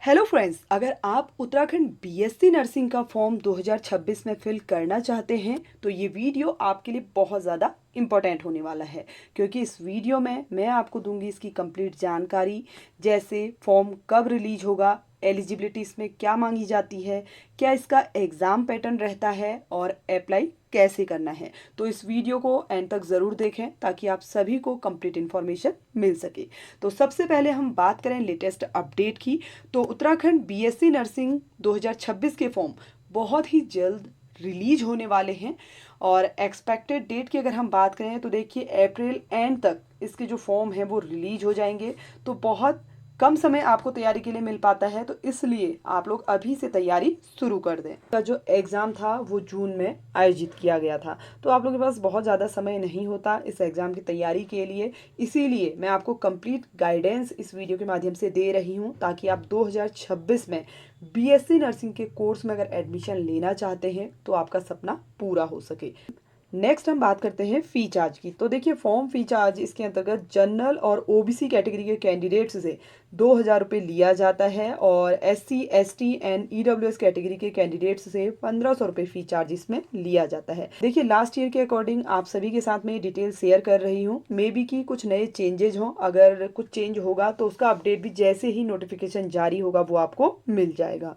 Hello friends, अगर आप Uttarakhand BSc nursing का फॉर्म 2026 में फिल करना चाहते हैं तो ये वीडियो आपके लिए बहुत ज़्यादा इम्पोर्टेंट होने वाला है, क्योंकि इस वीडियो में मैं आपको दूंगी इसकी कंप्लीट जानकारी। जैसे फॉर्म कब रिलीज होगा, एलिजिबिलिटी इसमें क्या मांगी जाती है, क्या इसका एग्ज़ाम पैटर्न रहता है और अप्लाई कैसे करना है। तो इस वीडियो को एंड तक ज़रूर देखें ताकि आप सभी को कंप्लीट इन्फॉर्मेशन मिल सके। तो सबसे पहले हम बात करें लेटेस्ट अपडेट की, तो उत्तराखंड बीएससी नर्सिंग 2026 के फॉर्म बहुत ही जल्द रिलीज होने वाले हैं। और एक्सपेक्टेड डेट की अगर हम बात करें तो देखिए अप्रैल एंड तक इसके जो फॉर्म हैं वो रिलीज हो जाएंगे। तो बहुत कम समय आपको तैयारी के लिए मिल पाता है, तो इसलिए आप लोग अभी से तैयारी शुरू कर दें। का जो एग्ज़ाम था वो जून में आयोजित किया गया था, तो आप लोगों के पास बहुत ज़्यादा समय नहीं होता इस एग्ज़ाम की तैयारी के लिए। इसीलिए मैं आपको कंप्लीट गाइडेंस इस वीडियो के माध्यम से दे रही हूँ ताकि आप 2026 में बीएससी नर्सिंग के कोर्स में अगर एडमिशन लेना चाहते हैं तो आपका सपना पूरा हो सके। नेक्स्ट हम बात करते हैं फ़ी चार्ज की। तो देखिए फॉर्म फ़ी चार्ज इसके अंतर्गत जनरल और ओबीसी कैटेगरी के कैंडिडेट्स से 2,000 रुपये लिया जाता है और SC ST and EWS category के कैंडिडेट्स से 1,500 रुपये फ़ी चार्ज इसमें लिया जाता है। देखिए लास्ट ईयर के अकॉर्डिंग आप सभी के साथ में डिटेल शेयर कर रही हूँ, मे बी कि कुछ नए चेंजेज हों। अगर कुछ चेंज होगा तो उसका अपडेट भी जैसे ही नोटिफिकेशन जारी होगा वो आपको मिल जाएगा।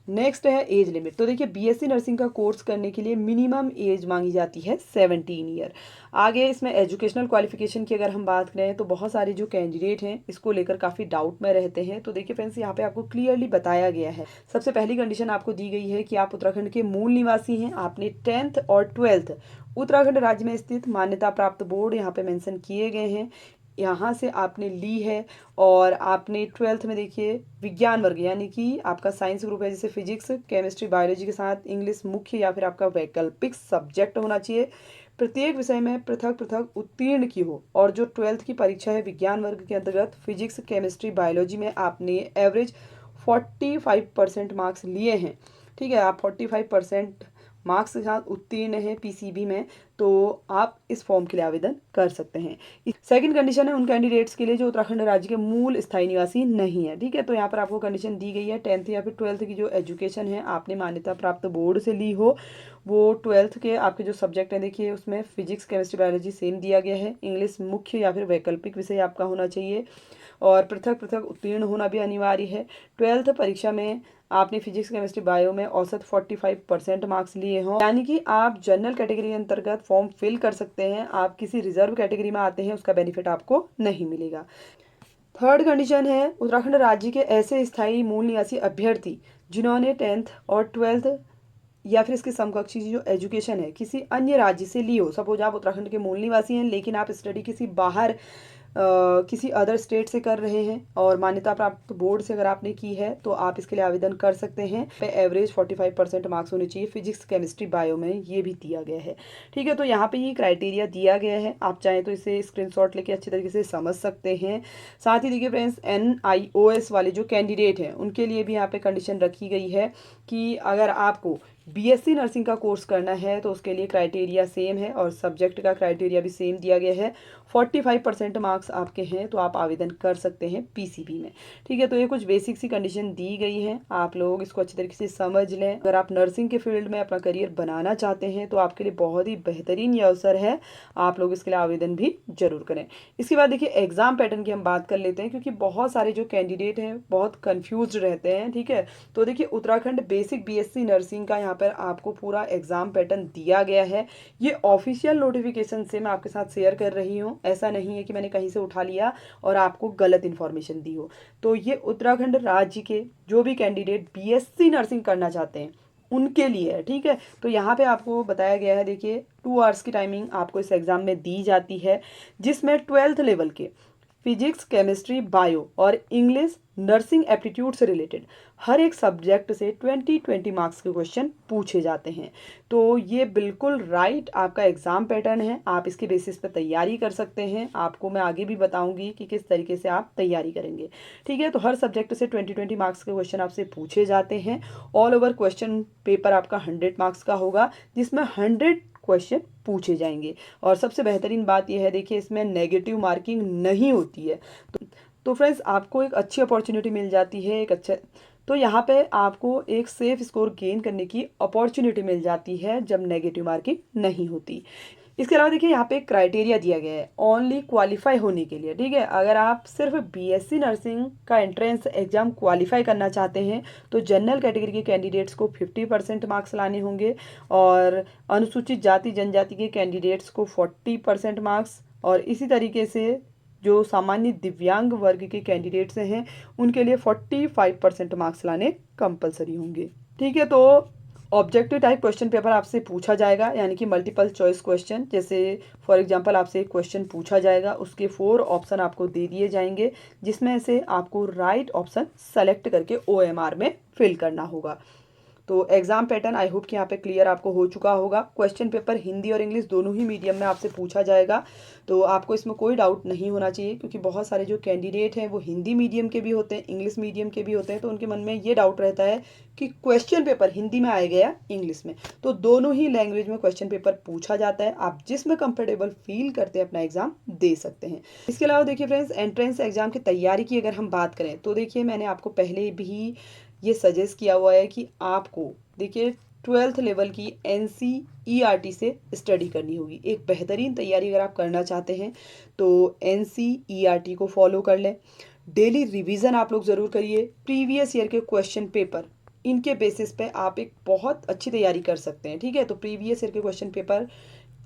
नेक्स्ट है एज लिमिट। तो देखिए बीएससी नर्सिंग का कोर्स करने के लिए मिनिमम एज मांगी जाती है 17 ईयर। आगे इसमें एजुकेशनल क्वालिफिकेशन की अगर हम बात करें तो बहुत सारे जो कैंडिडेट हैं इसको लेकर काफ़ी डाउट में रहते हैं। तो देखिए फ्रेंड्स, यहाँ पे आपको क्लियरली बताया गया है। सबसे पहली कंडीशन आपको दी गई है कि आप उत्तराखंड के मूल निवासी हैं, आपने 10th और 12th उत्तराखंड राज्य में स्थित मान्यता प्राप्त बोर्ड यहाँ पे मेंशन किए गए हैं, यहाँ से आपने ली है। और आपने 12th में देखिए विज्ञान वर्ग यानी कि आपका साइंस ग्रुप है, जैसे फिजिक्स केमिस्ट्री बायोलॉजी के साथ इंग्लिश मुख्य या फिर आपका वैकल्पिक सब्जेक्ट होना चाहिए। प्रत्येक विषय में पृथक पृथक उत्तीर्ण की हो। और जो 12th की परीक्षा है विज्ञान वर्ग के अंतर्गत फिजिक्स केमिस्ट्री बायोलॉजी में आपने एवरेज 45% मार्क्स लिए हैं। ठीक है, आप 45% मार्क्स के साथ उत्तीर्ण है पीसीबी में, तो आप इस फॉर्म के लिए आवेदन कर सकते हैं। सेकंड कंडीशन है उन कैंडिडेट्स के लिए जो उत्तराखंड राज्य के मूल स्थायी निवासी नहीं है। ठीक है, तो यहाँ पर आपको कंडीशन दी गई है 10th या फिर 12th की जो एजुकेशन है आपने मान्यता प्राप्त बोर्ड से ली हो। वो 12th के आपके जो सब्जेक्ट हैं देखिए उसमें फिजिक्स केमिस्ट्री बायोलॉजी सेम दिया गया है, इंग्लिश मुख्य या फिर वैकल्पिक विषय आपका होना चाहिए और पृथक पृथक उत्तीर्ण होना भी अनिवार्य है। 12th परीक्षा में आपने फिजिक्स केमिस्ट्री बायो में औसत 45% मार्क्स लिए हों, यानी कि आप जनरल कैटेगरी के अंतर्गत फॉर्म फिल कर सकते हैं। आप किसी रिजर्व कैटेगरी में आते हैं उसका बेनिफिट आपको नहीं मिलेगा। थर्ड कंडीशन है उत्तराखंड राज्य के ऐसे स्थायी मूल निवासी अभ्यर्थी जिन्होंने 10th और 12th या फिर इसके समकक्षी जो एजुकेशन है किसी अन्य राज्य से ली हो। सपोज आप उत्तराखंड के मूल निवासी हैं लेकिन आप स्टडी किसी बाहर किसी अदर स्टेट से कर रहे हैं और मान्यता प्राप्त बोर्ड से अगर आपने की है तो आप इसके लिए आवेदन कर सकते हैं। पे एवरेज 45% मार्क्स होने चाहिए फिजिक्स केमिस्ट्री बायो में, ये भी दिया गया है। ठीक है, तो यहाँ पे ये क्राइटेरिया दिया गया है, आप चाहें तो इसे स्क्रीनशॉट लेके अच्छी तरीके से समझ सकते हैं। साथ ही देखिए फ्रेंड्स, NIOS वाले जो कैंडिडेट हैं उनके लिए भी यहाँ पे कंडीशन रखी गई है कि अगर आपको बीएससी नर्सिंग का कोर्स करना है तो उसके लिए क्राइटेरिया सेम है और सब्जेक्ट का क्राइटेरिया भी सेम दिया गया है। 45% मार्क्स आपके हैं तो आप आवेदन कर सकते हैं पीसीबी में। ठीक है, तो ये कुछ बेसिक सी कंडीशन दी गई है, आप लोग इसको अच्छी तरीके से समझ लें। अगर आप नर्सिंग के फील्ड में अपना करियर बनाना चाहते हैं तो आपके लिए बहुत ही बेहतरीन ये अवसर है, आप लोग इसके लिए आवेदन भी जरूर करें। इसके बाद देखिए एग्जाम पैटर्न की हम बात कर लेते हैं, क्योंकि बहुत सारे जो कैंडिडेट हैं बहुत कन्फ्यूज रहते हैं। ठीक है, तो देखिए उत्तराखंड बेसिक बीएससी नर्सिंग का यहाँ पर आपको पूरा एग्जाम पैटर्न दिया गया है। ये ऑफिशियल नोटिफिकेशन से मैं आपके साथ शेयर कर रही हूँ, ऐसा नहीं है कि मैंने कहीं से उठा लिया और आपको गलत इन्फॉर्मेशन दी हो। तो ये उत्तराखंड राज्य के जो भी कैंडिडेट बीएससी नर्सिंग करना चाहते हैं उनके लिए है। ठीक है, तो यहाँ पे आपको बताया गया है, देखिए 2 आवर्स की टाइमिंग आपको इस एग्जाम में दी जाती है, जिसमें 12th लेवल के फिजिक्स केमिस्ट्री बायो और इंग्लिश नर्सिंग एप्टीट्यूड से रिलेटेड हर एक सब्जेक्ट से 20-20 मार्क्स के क्वेश्चन पूछे जाते हैं। तो ये बिल्कुल राइट आपका एग्ज़ाम पैटर्न है, आप इसके बेसिस पे तैयारी कर सकते हैं। आपको मैं आगे भी बताऊंगी कि किस तरीके से आप तैयारी करेंगे। ठीक है, तो हर सब्जेक्ट से 20-20 मार्क्स के क्वेश्चन आपसे पूछे जाते हैं। ऑल ओवर क्वेश्चन पेपर आपका 100 मार्क्स का होगा, जिसमें 100 क्वेश्चन पूछे जाएंगे। और सबसे बेहतरीन बात यह है, देखिए इसमें नेगेटिव मार्किंग नहीं होती है। तो फ्रेंड्स आपको एक अच्छी अपॉर्चुनिटी मिल जाती है, एक अच्छा, तो यहाँ पे आपको एक सेफ स्कोर गेन करने की अपॉर्चुनिटी मिल जाती है जब नेगेटिव मार्किंग नहीं होती। इसके अलावा देखिए यहाँ पे एक क्राइटेरिया दिया गया है ओनली क्वालिफाई होने के लिए, ठीक है। अगर आप सिर्फ बीएससी नर्सिंग का एंट्रेंस एग्जाम क्वालिफाई करना चाहते हैं तो जनरल कैटेगरी के कैंडिडेट्स को 50% मार्क्स लाने होंगे और अनुसूचित जाति जनजाति के कैंडिडेट्स को 40% मार्क्स, और इसी तरीके से जो सामान्य दिव्यांग वर्ग के कैंडिडेट्स हैं उनके लिए 45% मार्क्स लाने कंपलसरी होंगे, ठीक है। तो ऑब्जेक्टिव टाइप क्वेश्चन पेपर आपसे पूछा जाएगा, यानी कि मल्टीपल चॉइस क्वेश्चन, जैसे फॉर एग्जांपल आपसे एक क्वेश्चन पूछा जाएगा, उसके 4 ऑप्शन आपको दे दिए जाएंगे जिसमें से आपको राइट ऑप्शन सेलेक्ट करके OMR में फिल करना होगा। तो एग्जाम पैटर्न आई होप कि यहाँ पे क्लियर आपको हो चुका होगा। क्वेश्चन पेपर हिंदी और इंग्लिश दोनों ही मीडियम में आपसे पूछा जाएगा, तो आपको इसमें कोई डाउट नहीं होना चाहिए, क्योंकि बहुत सारे जो कैंडिडेट हैं वो हिंदी मीडियम के भी होते हैं, इंग्लिश मीडियम के भी होते हैं, तो उनके मन में ये डाउट रहता है कि क्वेश्चन पेपर हिंदी में आएगा या इंग्लिश में। तो दोनों ही लैंग्वेज में क्वेश्चन पेपर पूछा जाता है, आप जिसमें कंफर्टेबल फील करते हैं अपना एग्जाम दे सकते हैं। इसके अलावा देखिए फ्रेंड्स, एंट्रेंस एग्जाम की तैयारी की अगर हम बात करें तो देखिए मैंने आपको पहले भी ये सजेस्ट किया हुआ है कि आपको देखिए 12th लेवल की NCERT से स्टडी करनी होगी। एक बेहतरीन तैयारी अगर आप करना चाहते हैं तो NCERT को फॉलो कर लें। डेली रिवीजन आप लोग ज़रूर करिए, प्रीवियस ईयर के क्वेश्चन पेपर, इनके बेसिस पे आप एक बहुत अच्छी तैयारी कर सकते हैं, ठीक है। तो प्रीवियस ईयर के क्वेश्चन पेपर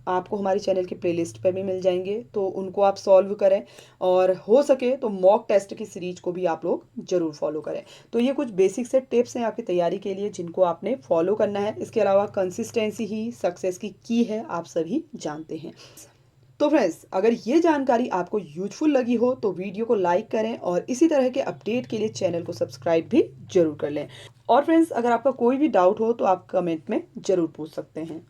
आपको हमारे चैनल की प्लेलिस्ट पे भी मिल जाएंगे, तो उनको आप सॉल्व करें, और हो सके तो मॉक टेस्ट की सीरीज को भी आप लोग जरूर फॉलो करें। तो ये कुछ बेसिक से टिप्स हैं आपकी तैयारी के लिए जिनको आपने फॉलो करना है। इसके अलावा कंसिस्टेंसी ही सक्सेस की है, आप सभी जानते हैं। तो फ्रेंड्स, अगर ये जानकारी आपको यूजफुल लगी हो तो वीडियो को लाइक करें और इसी तरह के अपडेट के लिए चैनल को सब्सक्राइब भी जरूर कर लें। और फ्रेंड्स, अगर आपका कोई भी डाउट हो तो आप कमेंट में जरूर पूछ सकते हैं।